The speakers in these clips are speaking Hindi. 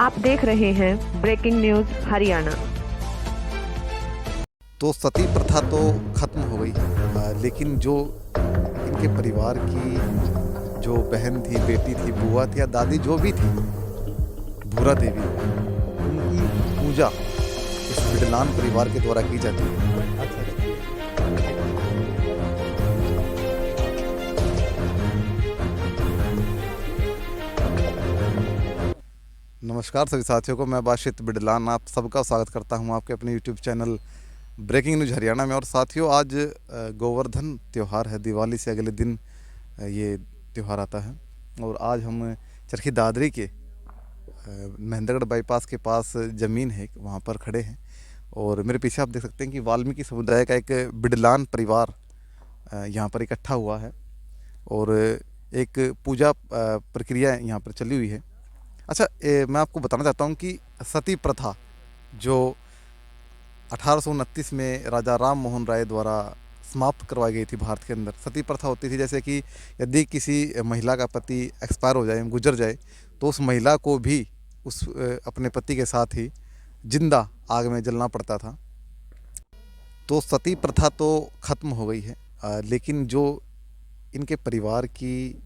आप देख रहे हैं ब्रेकिंग न्यूज हरियाणा। तो सती प्रथा तो खत्म हो गई लेकिन जो इनके परिवार की जो बहन थी, बेटी थी, बुआ थी या दादी जो भी थी, भूरा देवी, उनकी पूजा इस बिडलान परिवार के द्वारा की जाती है। नमस्कार सभी साथियों को, मैं बाशित बिडलान आप सबका स्वागत करता हूं आपके अपने YouTube channel breaking news Haryana में। और साथियों, आज गोवर्धन त्यौहार है। दिवाली से अगले दिन ये त्यौहार आता है और आज हम चरखी दादरी के महेंद्रगढ़ बाईपास के पास ज़मीन है, वहाँ पर खड़े हैं। और मेरे पीछे आप देख सकते हैं कि वाल्मीकि समुदाय का एक बिडलान परिवार यहाँ पर इकट्ठा हुआ है और एक पूजा प्रक्रिया यहाँ पर चली हुई है। अच्छा, मैं आपको बताना चाहता हूँ कि सती प्रथा जो 1829 में राजा राम मोहन राय द्वारा समाप्त करवाई गई थी भारत के अंदर। सती प्रथा होती थी जैसे कि यदि किसी महिला का पति एक्सपायर हो जाए, गुजर जाए, तो उस महिला को भी उस अपने पति के साथ ही जिंदा आग में जलना पड़ता था। तो सती प्रथा तो ख़त्म हो गई है लेकिन जो इनके परिवार की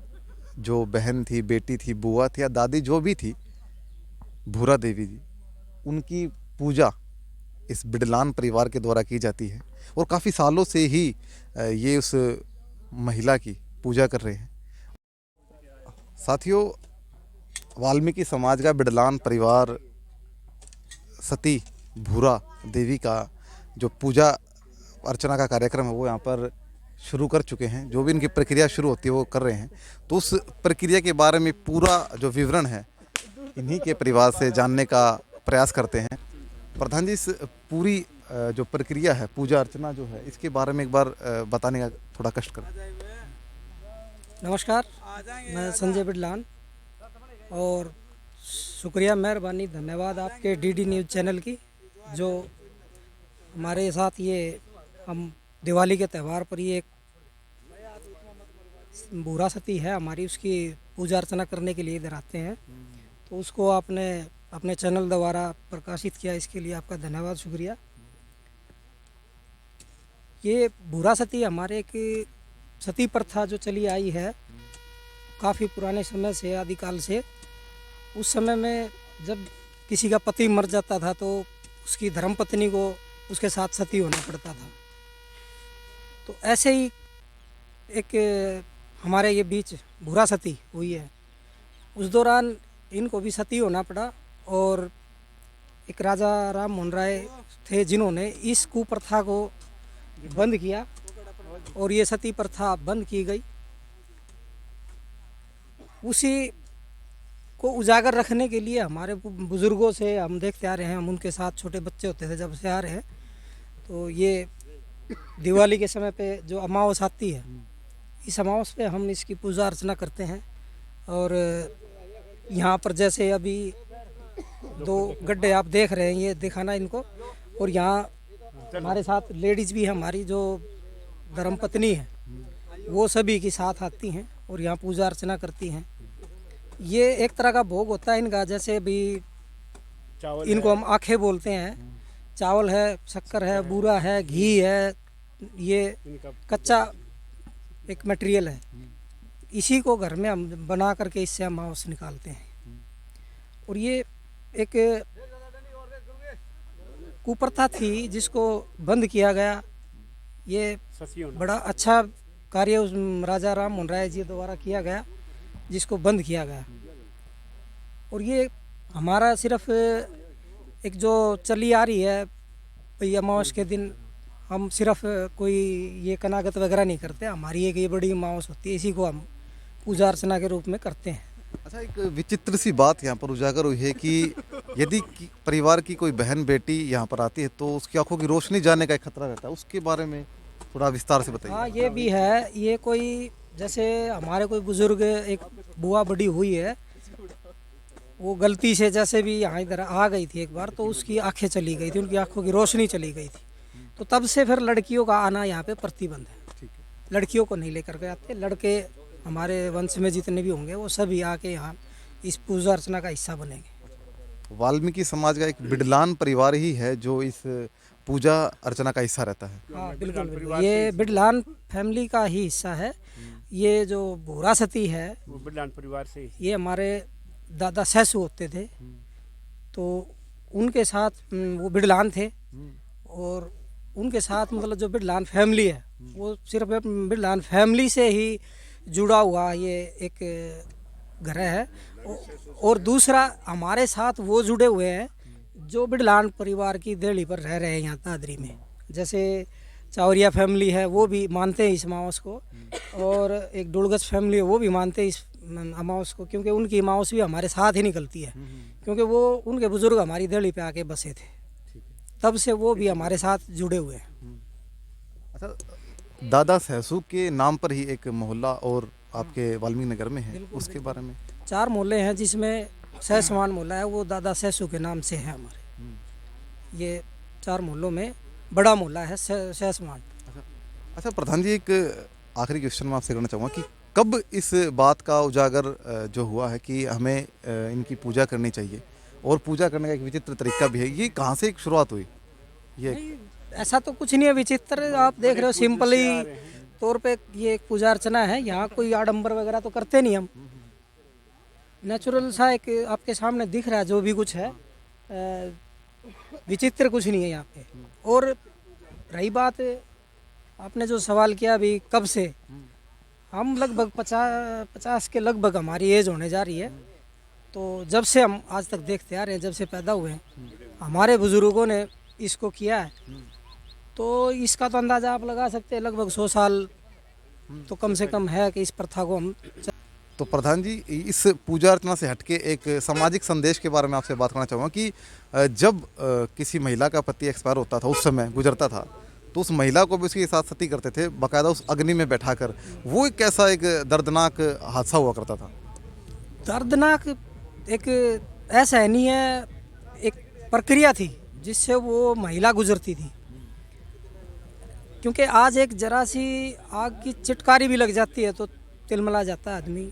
जो बहन थी, बेटी थी, बुआ थी या दादी जो भी थी, भूरा देवी जी, उनकी पूजा इस बिडलान परिवार के द्वारा की जाती है और काफ़ी सालों से ही ये उस महिला की पूजा कर रहे हैं। साथियों, वाल्मीकि समाज का बिडलान परिवार सती भूरा देवी का जो पूजा अर्चना का कार्यक्रम है वो यहाँ पर शुरू कर चुके हैं। जो भी इनकी प्रक्रिया शुरू होती है वो कर रहे हैं। तो उस प्रक्रिया के बारे में पूरा जो विवरण है इन्हीं के परिवार से जानने का प्रयास करते हैं। प्रधान जी, इस पूरी जो प्रक्रिया है, पूजा अर्चना जो है, इसके बारे में एक बार बताने का थोड़ा कष्ट करें। नमस्कार, मैं संजय बिडलान और शुक्रिया, मेहरबानी, धन्यवाद आपके डीडी न्यूज़ चैनल की, जो हमारे साथ ये हम दिवाली के त्यौहार पर ये एक भूरा सती है हमारी, उसकी पूजा अर्चना करने के लिए इधर आते हैं। तो उसको आपने अपने चैनल द्वारा प्रकाशित किया, इसके लिए आपका धन्यवाद, शुक्रिया। ये भूरा सती हमारे एक सती प्रथा जो चली आई है काफ़ी पुराने समय से, आदिकाल से। उस समय में जब किसी का पति मर जाता था तो उसकी धर्मपत्नी को उसके साथ सती होना पड़ता था। तो ऐसे ही एक हमारे ये बीच भूरा सती हुई है। उस दौरान इनको भी सती होना पड़ा और एक राजा राम मोहन राय थे जिन्होंने इस कुप्रथा को बंद किया और ये सती प्रथा बंद की गई। उसी को उजागर रखने के लिए हमारे बुज़ुर्गों से हम देखते आ रहे हैं, हम उनके साथ छोटे बच्चे होते थे जब से आ रहे हैं। तो ये दिवाली के समय पे जो अमावस आती है, इस अमावस पे हम इसकी पूजा अर्चना करते हैं। और यहाँ पर जैसे अभी 2 गड्ढे आप देख रहे हैं, ये दिखाना इनको। और यहाँ हमारे साथ लेडीज़ भी है, हमारी जो धर्मपत्नी है वो सभी के साथ आती हैं और यहाँ पूजा अर्चना करती हैं। ये एक तरह का भोग होता है इनका, जैसे भी इनको हम आँखें बोलते हैं। चावल है, शक्कर है, बूरा है, घी है, ये कच्चा एक मटेरियल है। इसी को घर में हम बना करके इससे हम मांस निकालते हैं। और ये एक कुप्रथा थी जिसको बंद किया गया। ये बड़ा अच्छा कार्य उस राजा राम मोहन राय जी द्वारा किया गया, जिसको बंद किया गया। और ये हमारा सिर्फ एक जो चली आ रही है, भाई अमावस के दिन हम सिर्फ कोई ये कनागत वगैरह नहीं करते। हमारी एक ये बड़ी अमावस होती है, इसी को हम पूजा अर्चना के रूप में करते हैं। अच्छा, एक विचित्र सी बात यहाँ पर उजागर हुई है कि यदि परिवार की कोई बहन बेटी यहाँ पर आती है तो उसकी आंखों की रोशनी जाने का एक खतरा रहता है। उसके बारे में थोड़ा विस्तार से बताइए। हाँ, ये भी है। ये कोई जैसे हमारे कोई बुजुर्ग, एक बुआ बड़ी हुई है, वो गलती से जैसे भी यहाँ इधर आ गई थी एक बार, तो उसकी आंखें चली गई थी, उनकी आंखों की रोशनी चली गई थी। तो तब से फिर लड़कियों का आना यहाँ पे प्रतिबंध है। लड़कियों को नहीं लेकर के आते। लड़के हमारे वंश में जितने भी होंगे वो सभी आके यहाँ इस पूजा अर्चना का हिस्सा बनेंगे। वाल्मीकि समाज का एक बिडलान परिवार ही है जो इस पूजा अर्चना का हिस्सा रहता है। हाँ बिल्कुल बिल्कुल, ये बिडलान फैमिली का ही हिस्सा है। ये जो भूरा सती है वो बिडलान परिवार से ये हमारे दादा ससु होते थे, तो उनके साथ वो बिडलान थे। और उनके साथ मतलब जो बिडलान फैमिली है वो सिर्फ बिडलान फैमिली से ही जुड़ा हुआ ये एक घर है। और दूसरा हमारे साथ वो जुड़े हुए हैं जो बिडलान परिवार की देहली पर रह रहे हैं यहाँ दादरी में। जैसे चावरिया फैमिली है वो भी मानते हैं इस अमावस को, और एक डुलगस फैमिली है वो भी मानते हैं इस अमावस को, क्योंकि उनकी अमावस भी हमारे साथ ही निकलती है, क्योंकि वो उनके बुजुर्ग हमारी देहली पे आके बसे थे, तब से वो भी हमारे साथ जुड़े हुए हैं। अच्छा, दादा सहसू के नाम पर ही एक मोहल्ला और आपके वाल्मीकि नगर में है, उसके बारे में 4 मोहल्ले हैं जिसमें सहसमान मोहल्ला है वो दादा सहसू के नाम से है हमारे। ये 4 मोहल्लों में बड़ा मोहल्ला है सहसमान। अच्छा प्रधान जी, एक आखिरी क्वेश्चन मैं आपसे करना चाहूँगा कि कब इस बात का उजागर जो हुआ है कि हमें इनकी पूजा करनी चाहिए, और पूजा करने का एक विचित्र तरीका भी है, ये कहाँ से एक शुरुआत हुई? ये ऐसा तो कुछ नहीं है विचित्र, आप देख रहे हो सिंपली तौर पे ये एक पूजा अर्चना है। यहाँ कोई आडंबर वगैरह तो करते नहीं हम, नेचुरल सा एक आपके सामने दिख रहा है जो भी कुछ है, विचित्र कुछ नहीं है यहाँ पे। और रही बात आपने जो सवाल किया अभी कब से, हम लगभग 50 के लगभग हमारी एज होने जा रही है, तो जब से हम आज तक देखते आ रहे हैं, जब से पैदा हुए हैं हमारे बुजुर्गों ने इसको किया है, तो इसका तो अंदाज़ा आप लगा सकते हैं लगभग 100 साल तो कम से कम है कि इस प्रथा को हम। तो प्रधान जी, इस पूजा अर्चना से हटके एक सामाजिक संदेश के बारे में आपसे बात करना चाहूँगा कि जब किसी महिला का पति एक्सपायर होता था, उस समय गुजरता था, तो उस महिला को भी उसके साथ सती करते थे, बाकायदा उस अग्नि में बैठाकर। वो एक कैसा एक दर्दनाक हादसा हुआ करता था? दर्दनाक एक ऐसा है नहीं है, एक प्रक्रिया थी जिससे वो महिला गुजरती थी, क्योंकि आज एक जरा सी आग की चिटकारी भी लग जाती है तो तिलमिला जाता है आदमी,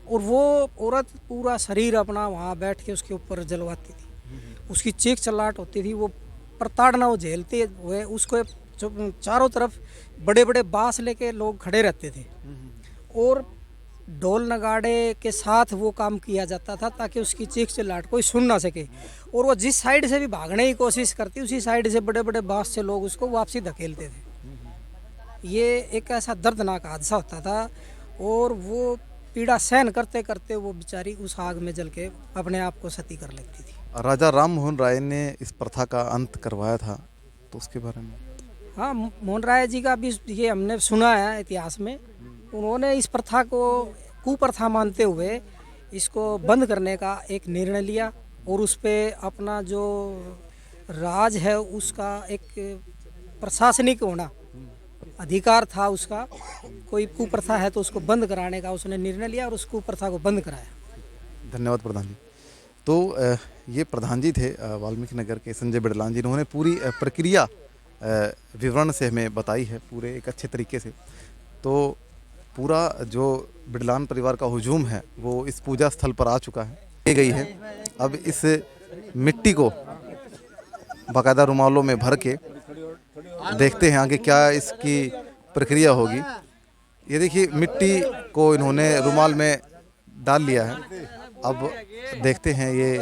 और वो औरत पूरा शरीर अपना वहाँ बैठ के उसके ऊपर जलवाती थी, उसकी चीख चिल्लाहट होती थी, वो प्रताड़ना वो झेलते हुए उसको चारों तरफ बड़े बड़े बांस लेके लोग खड़े रहते थे, और ढोल नगाड़े के साथ वो काम किया जाता था ताकि उसकी चीख चिल्लाहट कोई सुन ना सके। और वो जिस साइड से भी भागने की कोशिश करती उसी साइड से बड़े बड़े बांस से लोग उसको वापसी धकेलते थे। ये एक ऐसा दर्दनाक हादसा होता था, और वो पीड़ा सहन करते करते वो बेचारी उस आग में जल के अपने आप को सती कर लेती थी। राजा राम मोहन राय ने इस प्रथा का अंत करवाया था, तो उसके बारे में? हाँ, मोहन राय जी का भी ये हमने सुना है इतिहास में। उन्होंने इस प्रथा को कुप्रथा मानते हुए इसको बंद करने का एक निर्णय लिया, और उस पर अपना जो राज है उसका एक प्रशासनिक होना अधिकार था उसका। कोई कुप्रथा है तो उसको बंद कराने का उसने निर्णय लिया और उस कुप्रथा को बंद कराया। धन्यवाद प्रधान जी। तो ये प्रधान जी थे वाल्मीकि नगर के संजय बिडलान जी, इन्होंने पूरी प्रक्रिया विवरण से हमें बताई है पूरे एक अच्छे तरीके से। तो पूरा जो बिडलान परिवार का हुजूम है वो इस पूजा स्थल पर आ चुका है, ले गई है। अब इस मिट्टी को बाकायदा रुमालों में भर के देखते हैं आगे क्या इसकी प्रक्रिया होगी। ये देखिए, मिट्टी को इन्होंने रुमाल में डाल लिया है। अब देखते हैं ये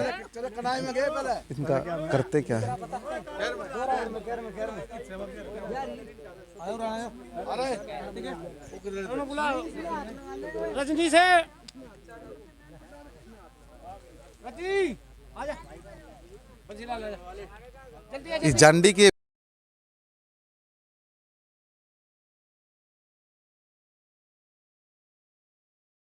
इनका करते क्या है। रजनी से इस जांडी के